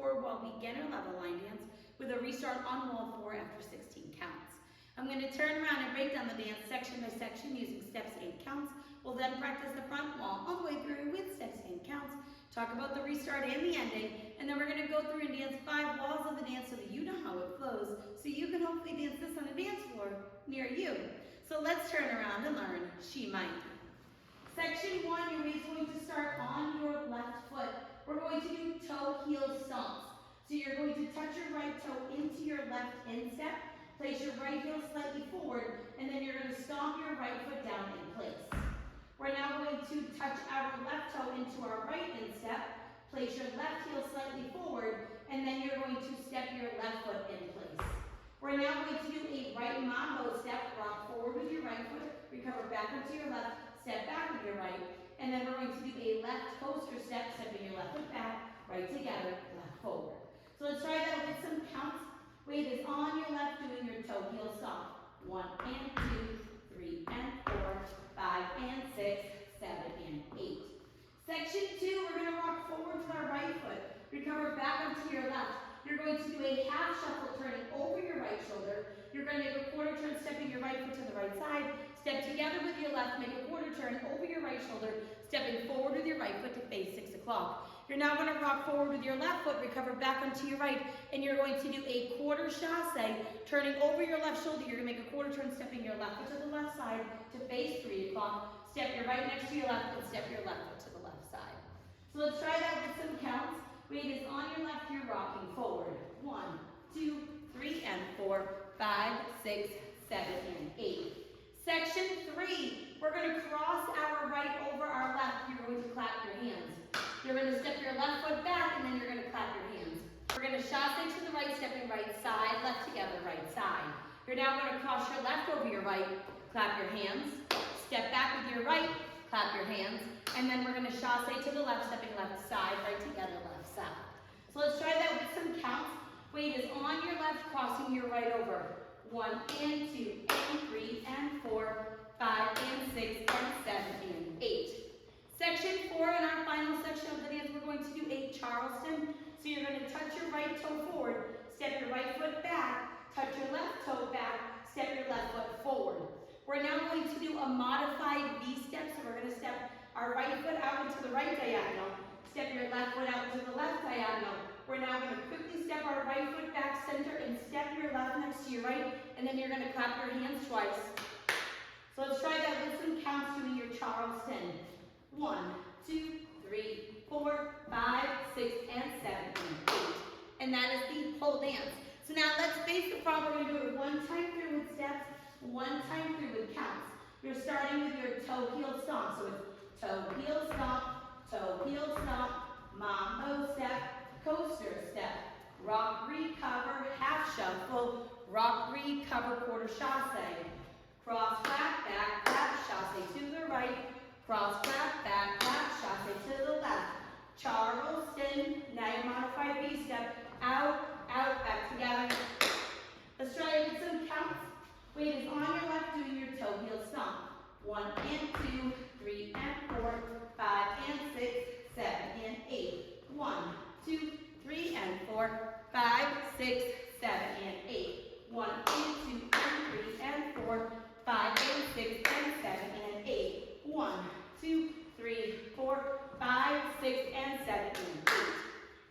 4 wall beginner level line dance with a restart on wall 4 after 16 counts. I'm going to turn around and break down the dance section by section using steps and counts. We'll then practice the front wall all the way through with steps and counts, talk about the restart and the ending, and then we're going to go through and dance 5 walls of the dance so that you know how it flows, so you can hopefully dance this on a dance floor near you. So let's turn around and learn She Might. Section 1, you're always going to start on your left foot. We're going to do toe heel stomps. So you're going to touch your right toe into your left instep, place your right heel slightly forward, and then you're going to stomp your right foot down in place. We're now going to touch our left toe into our right instep, place your left heel slightly forward, and then you're going to step your left foot in place. We're now going to do a right mambo step, rock forward with your right foot, recover back onto your left, step back with your right, and then we're going to do a left coaster step, stepping your left foot back, right together, left forward. So let's try that with some counts. Weight is on your left, doing your toe heel stomp. 1 and 2, 3 and 4, 5 and 6, 7 and 8. Section 2, we're going to rock forward with our right foot. Recover back onto your left. You're going to do a half shuffle, turning over your right shoulder. You're going to make a quarter turn, stepping your right foot to the right side. Step together with your left, make a quarter turn over your right shoulder, stepping forward with your right foot to face 6 o'clock. You're now going to rock forward with your left foot, recover back onto your right, and you're going to do a quarter chasse, turning over your left shoulder. You're going to make a quarter turn, stepping your left foot to the left side to face 3 o'clock. Step your right next to your left, and step your left foot to the left side. So let's try that with some counts. Weight is on your left, you're rocking forward. 1, 2, 3 and 4, 5, 6, 7 and 8. Section 3, we're going to cross our right over our left. You're going to clap your hands. You're going to step your left foot back, and then you're going to clap your hands. We're going to chasse to the right, stepping right side, left together, right side. You're now going to cross your left over your right, clap your hands, step back with your right, clap your hands, and then we're going to chasse to the left, stepping left side, right together, left side. So let's try that with some counts. Weight is on your left, crossing your right over. 1 and 2 and 3 and 4, 5 and 6 and 7 and 8. Section 4, in our final section of the dance, we're going to do a Charleston. So you're going to touch your right toe forward, step your right foot back, touch your left toe back, step your left foot forward. We're now going to do a modified V-step, so we're going to step our right foot out into the right diagonal, step your left foot out into the left diagonal. We're now going to quickly step our right foot back center and step your left next to your right, and then you're going to clap your hands twice. So let's try that with some counts, doing your Charleston. 1, 2, 3, 4, 5, 6, and 7, and 8. And that is the whole dance. So now let's face the front. We're going to do it 1 time through with steps, 1 time through with counts. You're starting with your toe heel stomp. So it's toe heel stomp, mambo step, coaster step, rock recover, half shuffle, rock recover, quarter chasse, cross clap back, clap chasse to the right, cross clap back, clap chasse to the left, Charleston. Now your modified V step, out, back together. Let's try it with some counts. Weight is on your left, doing your toe heel stomp. 1 and 2, 3 and 4, 5 and 6, 7 and 8. 1, 2, 3 and 4, 5, 6, 7 and 8. 1 and 2 and 3 and 4, 5 and 6 and 7 and 8. 1, 2, 3, 4, 5, 6 and 7 and 8.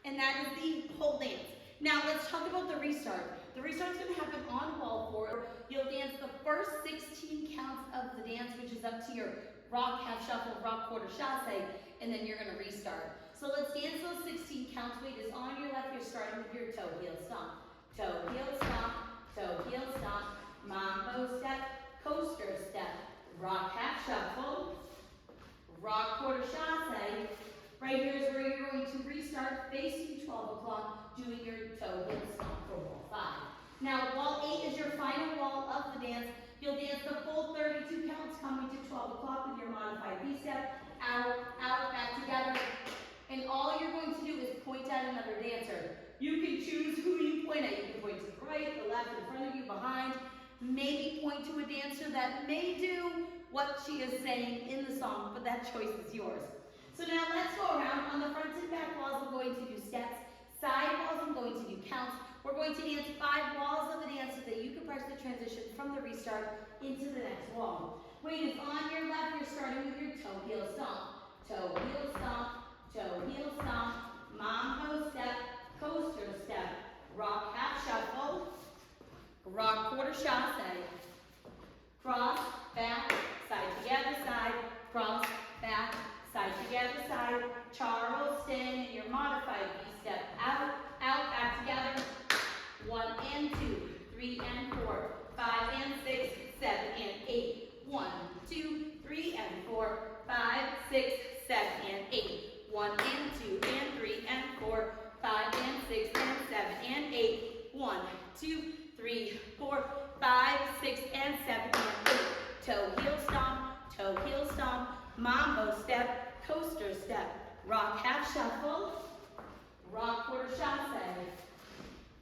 And that is the whole dance. Now let's talk about the restart. The restart is going to happen on wall 4. You'll dance the first 16 counts of the dance, which is up to your rock, half shuffle, rock, quarter chasse, and then you're going to restart. So let's dance those 16 counts. Weight is on your left. You're starting with your toe heel stomp. Toe heel stomp, mambo step, coaster step, rock, half shuffle, rock, quarter chasse. Right here is where you're going to restart, facing 12 o'clock, doing your toe heel stomp for wall 5. Now, wall 8 is your final wall of the dance. You'll dance the full 32 counts coming to 12 o'clock with your modified V-step, out, back together. And all you're going to do is point at another dancer. You can choose who you point at. You can point to the right, the left, in front of you, behind. Maybe point to a dancer that may do what she is saying in the song, but that choice is yours. So now let's go around. On the front and back walls, we're going to do steps. Side walls counts. We're going to dance 5 walls of the dance so that you can practice the transition from the restart into the next wall. Weight is on your left. You're starting with your toe, heel, stomp. Toe, heel, stomp. Toe, heel, stomp. Mambo step, coaster step. Rock half shuffle. Rock quarter chasse. Cross, back, side together, side. Cross, back, side together, side. Charleston, your modified V-step. Out, out, back together. 1 and 2, 3 and 4, 5 and 6, 7 and 8. 1, 2, 3 and 4, 5, 6, 7 and 8. 1 and 2 and 3 and 4, 5 and 6 and 7 and 8. 1, 2, 3, 4, 5, 6 and 7 and 8. Toe, heel, stomp, mambo step, coaster step, rock half shuffle, rock quarter chasse,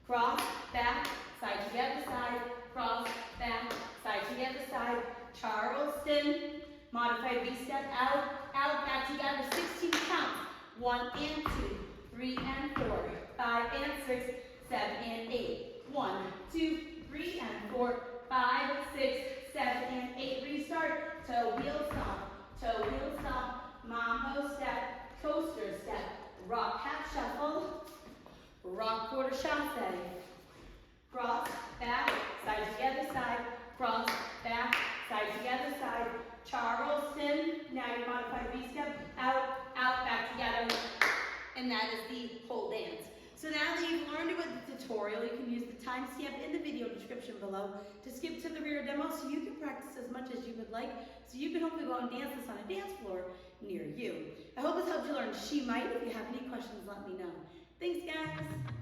cross, back, side together, side, cross, back, side together, side, Charleston, modified V-step, out, out, back together, 16 counts, 1 and 2, 3 and 4, 5 and 6, 7 and 8, 1, 2, 3 and 4, 5, 6, 7 and 8, restart, toe, heel, stomp, mambo step, coaster step, rock half shuffle, rock quarter chasse, cross, back, side together, side, cross, back, side together, side, Charleston, now your modified V-step, out, out, back together, and that is the whole dance. So now that you've learned about the tutorial, you can use the timestamp in the video description below to skip to the rear demo so you can practice as much as you would like, so you can hopefully go out and dance this on a dance floor near you. I hope this helped you learn She Might. If you have any questions, let me know. Thanks, guys.